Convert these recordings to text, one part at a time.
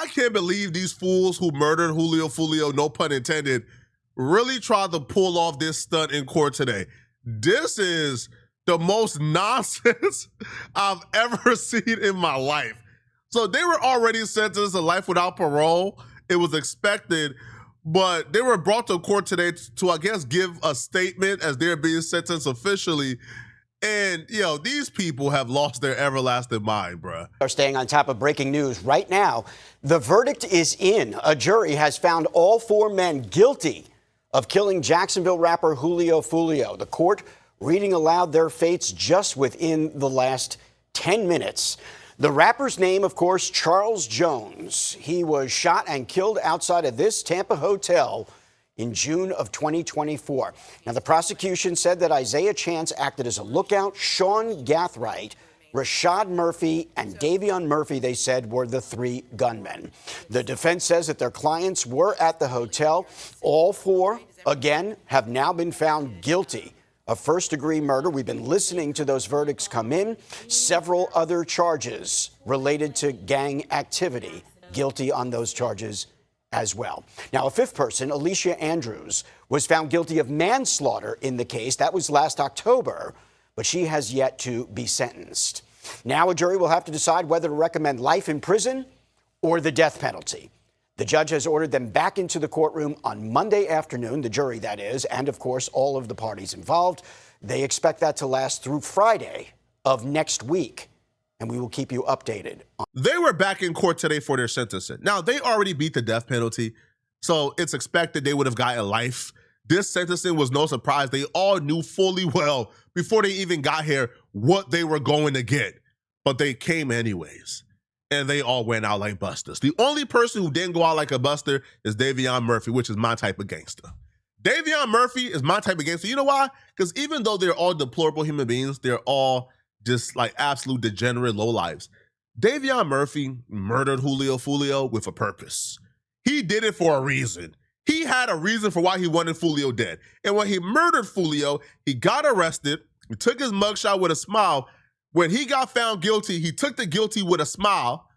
I can't believe these fools who murdered Julio Foolio, no pun intended, really tried to pull off this stunt in court today. This is the most nonsense I've ever seen in my life. So they were already sentenced to life without parole. It was expected, but they were brought to court today to, I guess, give a statement as they're being sentenced officially. And, these people have lost their everlasting mind, bruh. Are staying on top of breaking news right now. The verdict is in. A jury has found all 4 men guilty of killing Jacksonville rapper Julio Foolio. The court reading aloud their fates just within the last 10 minutes. The rapper's name, of course, Charles Jones. He was shot and killed outside of this Tampa hotel in June of 2024. Now, the prosecution said that Isaiah Chance acted as a lookout. Sean Gathright, Rashad Murphy, and Davion Murphy, they said, were the 3 gunmen. The defense says that their clients were at the hotel. All 4, again, have now been found guilty of first-degree murder. We've been listening to those verdicts come in. Several other charges related to gang activity, guilty on those charges as well. Now, a 5th person, Alicia Andrews, was found guilty of manslaughter in the case. That was last October, but she has yet to be sentenced. Now a jury will have to decide whether to recommend life in prison or the death penalty. The judge has ordered them back into the courtroom on Monday afternoon, the jury that is, and of course all of the parties involved. They expect that to last through Friday of next week, and we will keep you updated. They were back in court today for their sentencing. Now, they already beat the death penalty, so it's expected they would have gotten life. This sentencing was no surprise. They all knew fully well before they even got here what they were going to get, but they came anyways, and they all went out like busters. The only person who didn't go out like a buster is Davion Murphy, which is my type of gangster. Davion Murphy is my type of gangster. You know why? Because even though they're all deplorable human beings, they're all just like absolute degenerate lowlives. Davion Murphy murdered Julio Foolio with a purpose. He did it for a reason. He had a reason for why he wanted Foolio dead. And when he murdered Foolio, he got arrested. He took his mugshot with a smile. When he got found guilty, he took the guilty with a smile.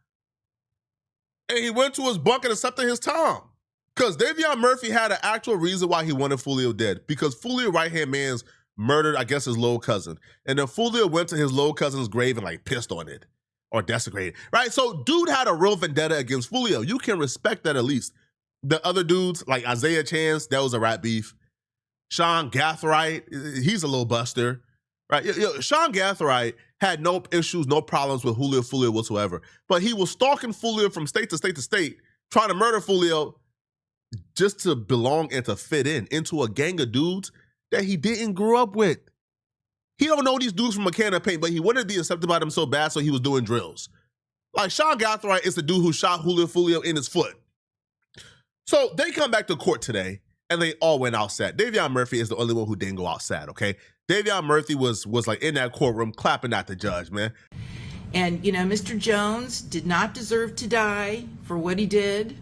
And he went to his bunk and accepted his time. Because Davion Murphy had an actual reason why he wanted Foolio dead. Because Foolio right-hand man's murdered, I guess, his little cousin. And then Foolio went to his little cousin's grave and like pissed on it or desecrated, right? So dude had a real vendetta against Foolio. You can respect that at least. The other dudes, like Isaiah Chance, that was a rat beef. Sean Gathright, he's a little buster, right? Sean Gathright had no issues, no problems with Julio Foolio whatsoever. But he was stalking Foolio from state to state to state, trying to murder Foolio just to belong and to fit in into a gang of dudes that he didn't grow up with. He don't know these dudes from a can of paint, but he wanted to be accepted by them so bad, so he was doing drills. Like Sean Gathright is the dude who shot Julio Foolio in his foot. So they come back to court today, and they all went out sad. Davion Murphy is the only one who didn't go out sad, okay? Davion Murphy was like in that courtroom clapping at the judge, man. And, Mr. Jones did not deserve to die for what he did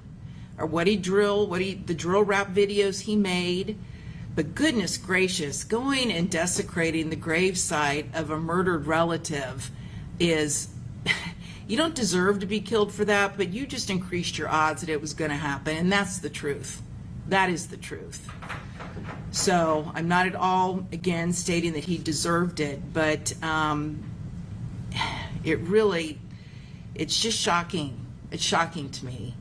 or what he drilled, the drill rap videos he made. But goodness gracious, going and desecrating the gravesite of a murdered relative is, you don't deserve to be killed for that, but you just increased your odds that it was going to happen. And that's the truth. That is the truth. So I'm not at all, again, stating that he deserved it, but it's just shocking. It's shocking to me.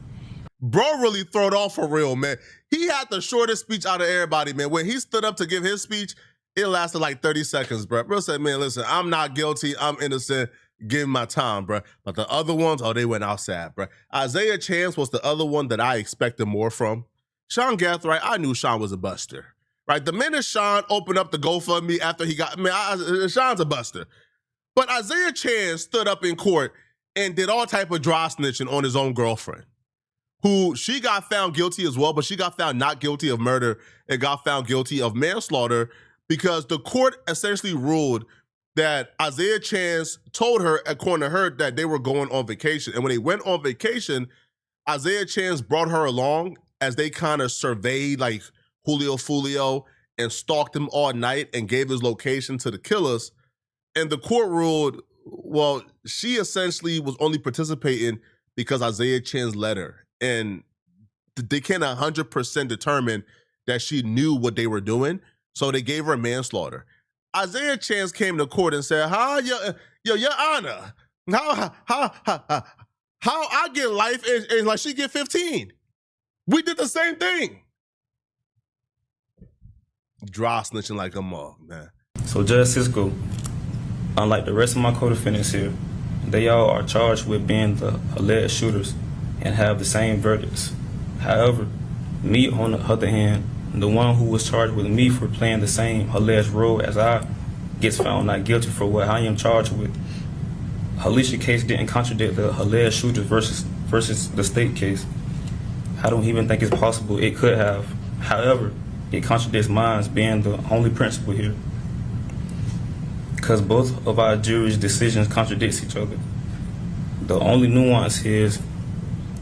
Bro really throwed off for real, man. He had the shortest speech out of everybody, man. When he stood up to give his speech, it lasted like 30 seconds, bro. Bro said, man, listen, I'm not guilty. I'm innocent. Give me my time, bro. But the other ones, they went outside, bro. Isaiah Chance was the other one that I expected more from. Sean Gathright, I knew Sean was a buster, right? The minute Sean opened up the GoFundMe after he got, Sean's a buster. But Isaiah Chance stood up in court and did all type of dry snitching on his own girlfriend, who she got found guilty as well, but she got found not guilty of murder and got found guilty of manslaughter because the court essentially ruled that Isaiah Chance told her, according to her, that they were going on vacation. And when they went on vacation, Isaiah Chance brought her along as they kind of surveyed like Julio Foolio and stalked him all night and gave his location to the killers. And the court ruled, well, she essentially was only participating because Isaiah Chan's letter, and they can't 100% determine that she knew what they were doing, so they gave her manslaughter. Isaiah Chance came to court and said, Your Honor, how I get life and like she get 15. We did the same thing. Dry snitching like a mug, man. So Judge Cisco, unlike the rest of my co-defendants here, they all are charged with being the alleged shooters and have the same verdicts. However, me, on the other hand, the one who was charged with me for playing the same alleged role as I, gets found not guilty for what I am charged with. Alicia's case didn't contradict the alleged shooters versus the state case. I don't even think it's possible it could have. However, it contradicts mine being the only principle here, because both of our jury's decisions contradict each other. The only nuance here is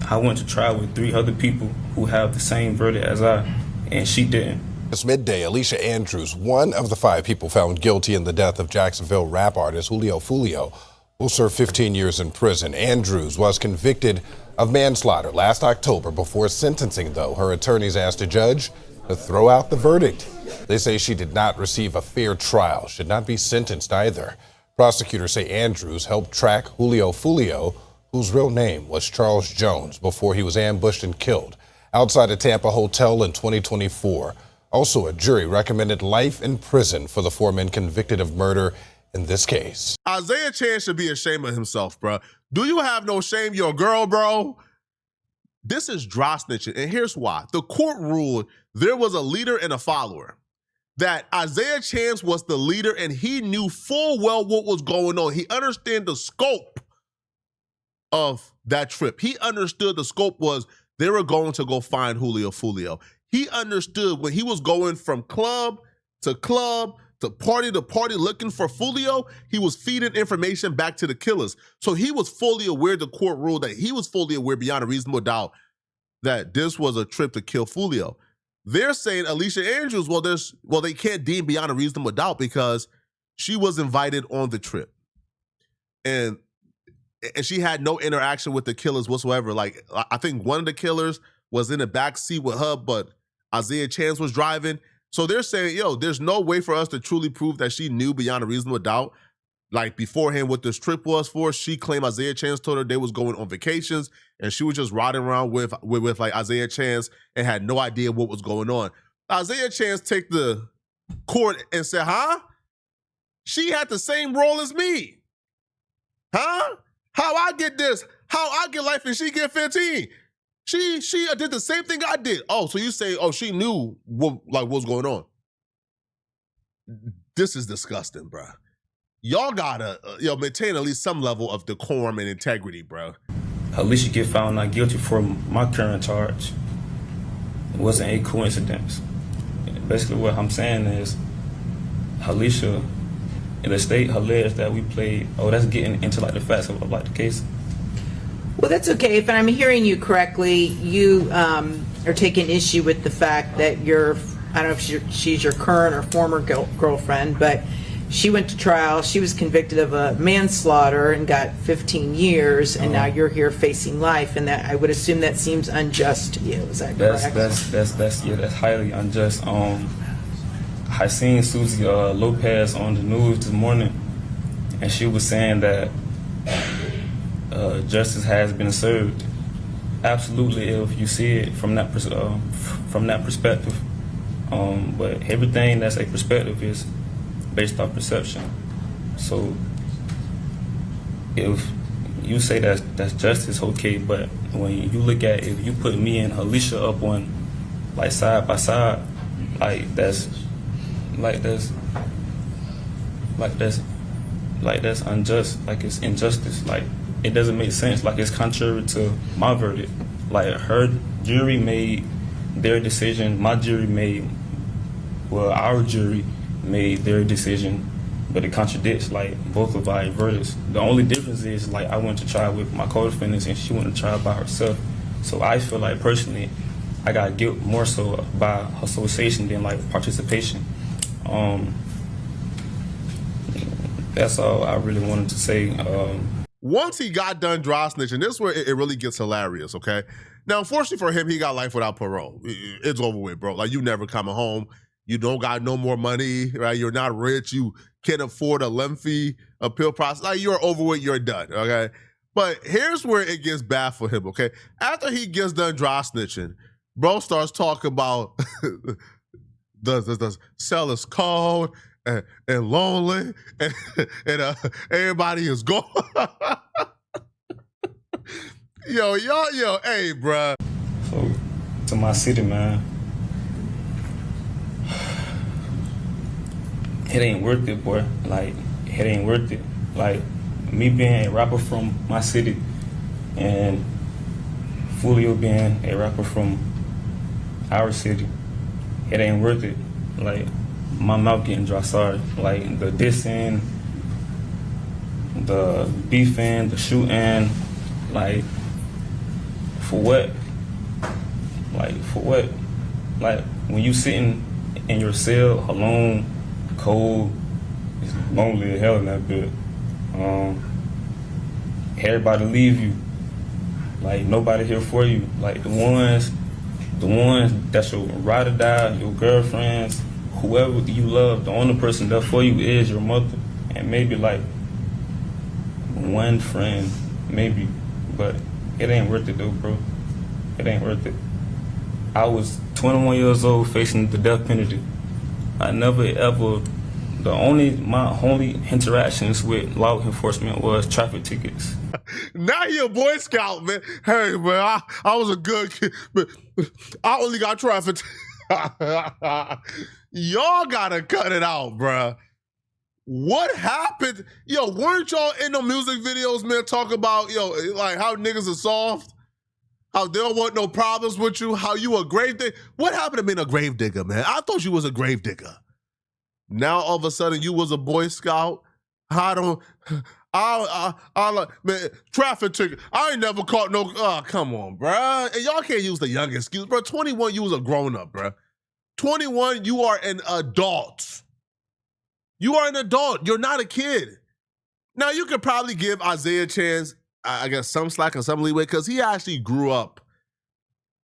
I went to trial with 3 other people who have the same verdict as I, and she didn't. This midday, Alicia Andrews, one of the 5 people found guilty in the death of Jacksonville rap artist Julio Foolio, will serve 15 years in prison. Andrews was convicted of manslaughter last October. Before sentencing, though, her attorneys asked a judge to throw out the verdict. They say she did not receive a fair trial, should not be sentenced either. Prosecutors say Andrews helped track Julio Foolio, whose real name was Charles Jones, before he was ambushed and killed outside a Tampa hotel in 2024. Also, a jury recommended life in prison for the 4 men convicted of murder in this case. Isaiah Chan should be ashamed of himself, bro. Do you have no shame, your girl, bro? This is dry snitching, and here's why. The court ruled there was a leader and a follower. That Isaiah Chance was the leader, and he knew full well what was going on. He understood the scope of that trip. He understood the scope was they were going to go find Julio Foolio. He understood when he was going from club to party looking for Foolio, he was feeding information back to the killers. So he was fully aware, the court ruled that he was fully aware beyond a reasonable doubt that this was a trip to kill Foolio. They're saying Alicia Andrews, well, they can't deem beyond a reasonable doubt because she was invited on the trip. And she had no interaction with the killers whatsoever. Like, I think one of the killers was in the back seat with her, but Isaiah Chance was driving. So they're saying, yo, there's no way for us to truly prove that she knew beyond a reasonable doubt, like beforehand, what this trip was for. She claimed Isaiah Chance told her they was going on vacations, and she was just riding around with like Isaiah Chance and had no idea what was going on. Isaiah Chance take the court and said, huh? She had the same role as me. Huh? How I get this? How I get life and she get 15? She did the same thing I did. Oh, so you say, oh, she knew what was going on. This is disgusting, bro. Y'all gotta maintain at least some level of decorum and integrity, bro. Alicia get found not guilty for my current charge. It wasn't a coincidence. Basically what I'm saying is Alicia and the state alleged that we played, that's getting into like the facts of like the case. Well, that's okay. If I'm hearing you correctly, you are taking issue with the fact that I don't know if she's your current or former girlfriend, but she went to trial. She was convicted of a manslaughter and got 15 years, and now you're here facing life. And that I would assume that seems unjust to you. Is that correct? That's highly unjust. I seen Susie Lopez on the news this morning, and she was saying that justice has been served. Absolutely, if you see it from that perspective. But everything that's a perspective is based off perception. So if you say that's justice, okay, but when you look at, if you put me and Alicia up on like side by side, that's unjust, like it's injustice, like it doesn't make sense, like it's contrary to my verdict. Like her jury made their decision, our jury made their decision, but it contradicts like both of our verdicts. The only difference is like I went to trial with my co-defendants and she went to trial by herself. So I feel like personally I got guilt more so by association than like participation. That's all I really wanted to say. once he got done dry snitching, this is where it really gets hilarious, okay? Now, unfortunately for him, he got life without parole. It's over with, bro. Like, you never coming home. You don't got no more money, right? You're not rich. You can't afford a lengthy appeal process. Like, you're over with. You're done, okay? But here's where it gets bad for him, okay? After he gets done dry snitching, bro starts talking about the cell is cold and lonely and everybody is gone. Yo, hey, bruh. So, to my city, man, it ain't worth it, boy. Like, it ain't worth it. Like, me being a rapper from my city and Foolio being a rapper from our city, it ain't worth it. Like, my mouth getting dry, sorry. Like, the dissing, the beefing, the shooting, like, for what? Like, for what? Like, when you sitting in your cell alone, cold, it's lonely as hell in that bed. Everybody leave you. Like, nobody here for you. Like, the ones that's your ride or die, your girlfriends, whoever you love, the only person there for you is your mother. And maybe like one friend, maybe. But it ain't worth it though, bro. It ain't worth it. I was 21 years old facing the death penalty. I never ever, my only interactions with law enforcement was traffic tickets. Now you're a Boy Scout, man. Hey, man, I was a good kid, but I only got traffic. Y'all gotta cut it out, bruh. What happened? Yo, weren't y'all in the music videos, man, talk about, like how niggas are soft? How they don't want no problems with you? How you a grave digger? What happened to being a grave digger, man? I thought you was a grave digger. Now all of a sudden you was a Boy Scout. Man, traffic ticket. I ain't never caught no. Oh, come on, bruh. And y'all can't use the young excuse, bro. 21, you was a grown up, bruh. 21, you are an adult. You are an adult. You're not a kid. Now you could probably give Isaiah a chance, I guess, some slack and some leeway, because he actually grew up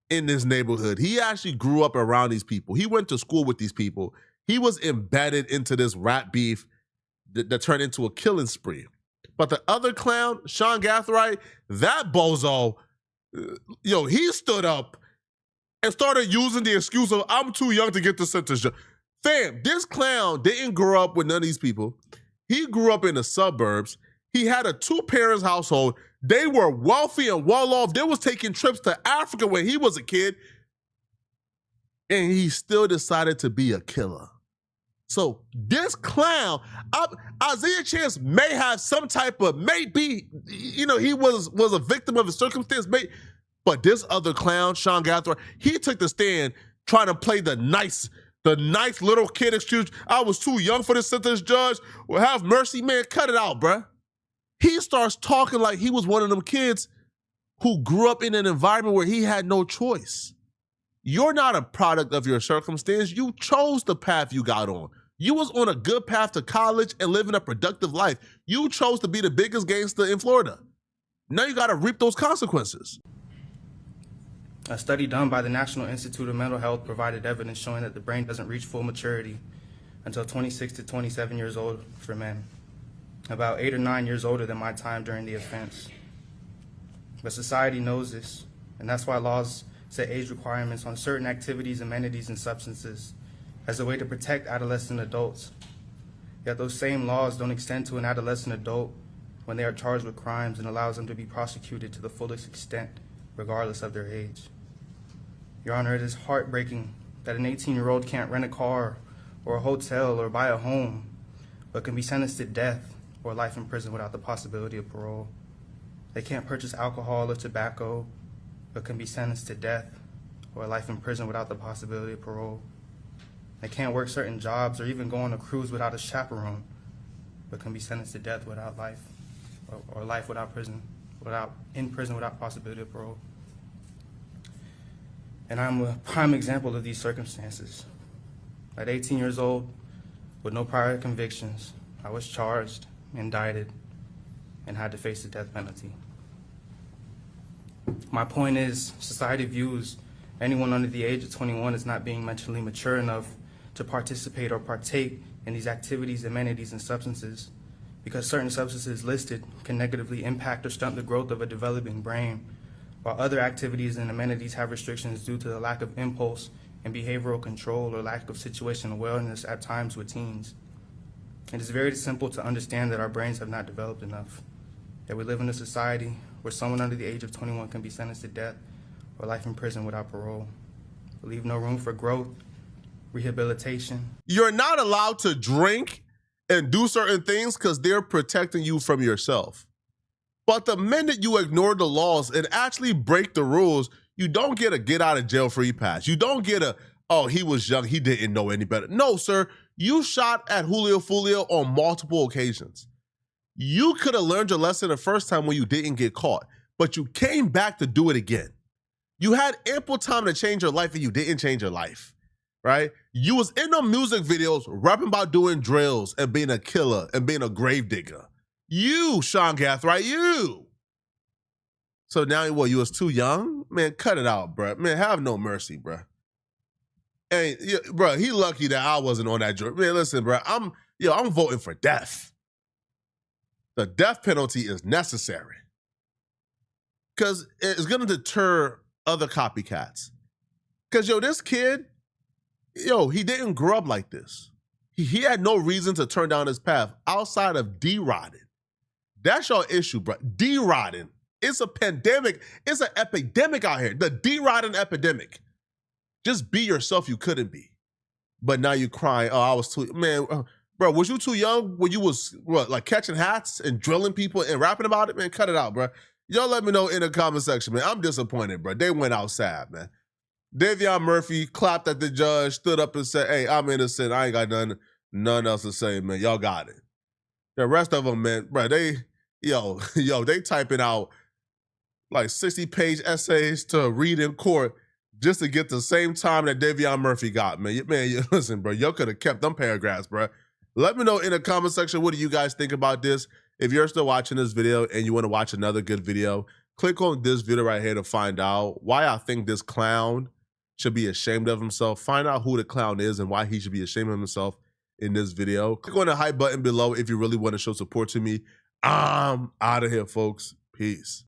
in this neighborhood. He actually grew up around these people. He went to school with these people. He was embedded into this rap beef that turned into a killing spree. But the other clown, Sean Gathright, that bozo, he stood up and started using the excuse of, I'm too young to get the sentence. Fam, this clown didn't grow up with none of these people. He grew up in the suburbs. He had a two-parents household. They were wealthy and well-off. They was taking trips to Africa when he was a kid. And he still decided to be a killer. So this clown, Isaiah Chance may have some type of, maybe, he was a victim of a circumstance, but this other clown, Sean Gathright, he took the stand trying to play the nice little kid excuse. I was too young for this sentence, judge. Well, have mercy, man. Cut it out, bruh. He starts talking like he was one of them kids who grew up in an environment where he had no choice. You're not a product of your circumstance. You chose the path you got on. You was on a good path to college and living a productive life. You chose to be the biggest gangster in Florida. Now you got to reap those consequences. A study done by the National Institute of Mental Health provided evidence showing that the brain doesn't reach full maturity until 26 to 27 years old for men, about 8 or 9 years older than my time during the offense. But society knows this, and that's why laws set age requirements on certain activities, amenities, and substances as a way to protect adolescent adults. Yet those same laws don't extend to an adolescent adult when they are charged with crimes and allows them to be prosecuted to the fullest extent, regardless of their age. Your Honor, it is heartbreaking that an 18-year-old can't rent a car or a hotel or buy a home, but can be sentenced to death or life in prison without the possibility of parole. They can't purchase alcohol or tobacco, but can be sentenced to death or life in prison without the possibility of parole. They can't work certain jobs or even go on a cruise without a chaperone, but can be sentenced to death without life, or life without prison, in prison without possibility of parole. And I'm a prime example of these circumstances. At 18 years old, with no prior convictions, I was charged, indicted, and had to face the death penalty. My point is, society views anyone under the age of 21 as not being mentally mature enough to participate or partake in these activities, amenities, and substances, because certain substances listed can negatively impact or stunt the growth of a developing brain, while other activities and amenities have restrictions due to the lack of impulse and behavioral control or lack of situational awareness at times with teens. It is very simple to understand that our brains have not developed enough, that we live in a society where someone under the age of 21 can be sentenced to death or life in prison without parole. We leave no room for growth, rehabilitation. You're not allowed to drink and do certain things because they're protecting you from yourself. But the minute you ignore the laws and actually break the rules, you don't get a get out of jail free pass. You don't get a, oh, he was young, he didn't know any better. No, sir, you shot at Julio Foolio on multiple occasions. You could have learned your lesson the first time when you didn't get caught, but you came back to do it again. You had ample time to change your life and you didn't change your life, right? You was in the music videos rapping about doing drills and being a killer and being a grave digger. You, Sean Gath, right? You. So now what, you was too young? Man, cut it out, bro. Man, have no mercy, bro. Hey, bro, he lucky that I wasn't on that joint. Man, listen, bro, I'm voting for death. The death penalty is necessary because it's going to deter other copycats. Because, this kid, he didn't grow up like this. He had no reason to turn down his path outside of D-Rodding. That's your issue, bro. D-Rodding. It's a pandemic. It's an epidemic out here. The D-Rodding epidemic. Just be yourself you couldn't be. But now you crying, oh, I was too, man, bro, was you too young when you was, like catching hats and drilling people and rapping about it? Man, cut it out, bro. Y'all let me know in the comment section, man. I'm disappointed, bro. They went outside, man. Davion Murphy clapped at the judge, stood up and said, hey, I'm innocent. I ain't got nothing else to say, man. Y'all got it. The rest of them, man, bro, they typing out like 60-page essays to read in court just to get the same time that Davion Murphy got, man. Listen, bro, y'all could have kept them paragraphs, bro. Let me know in the comment section, what do you guys think about this? If you're still watching this video and you want to watch another good video, click on this video right here to find out why I think this clown should be ashamed of himself. Find out who the clown is and why he should be ashamed of himself in this video. Click on the hype button below if you really want to show support to me. I'm out of here, folks. Peace.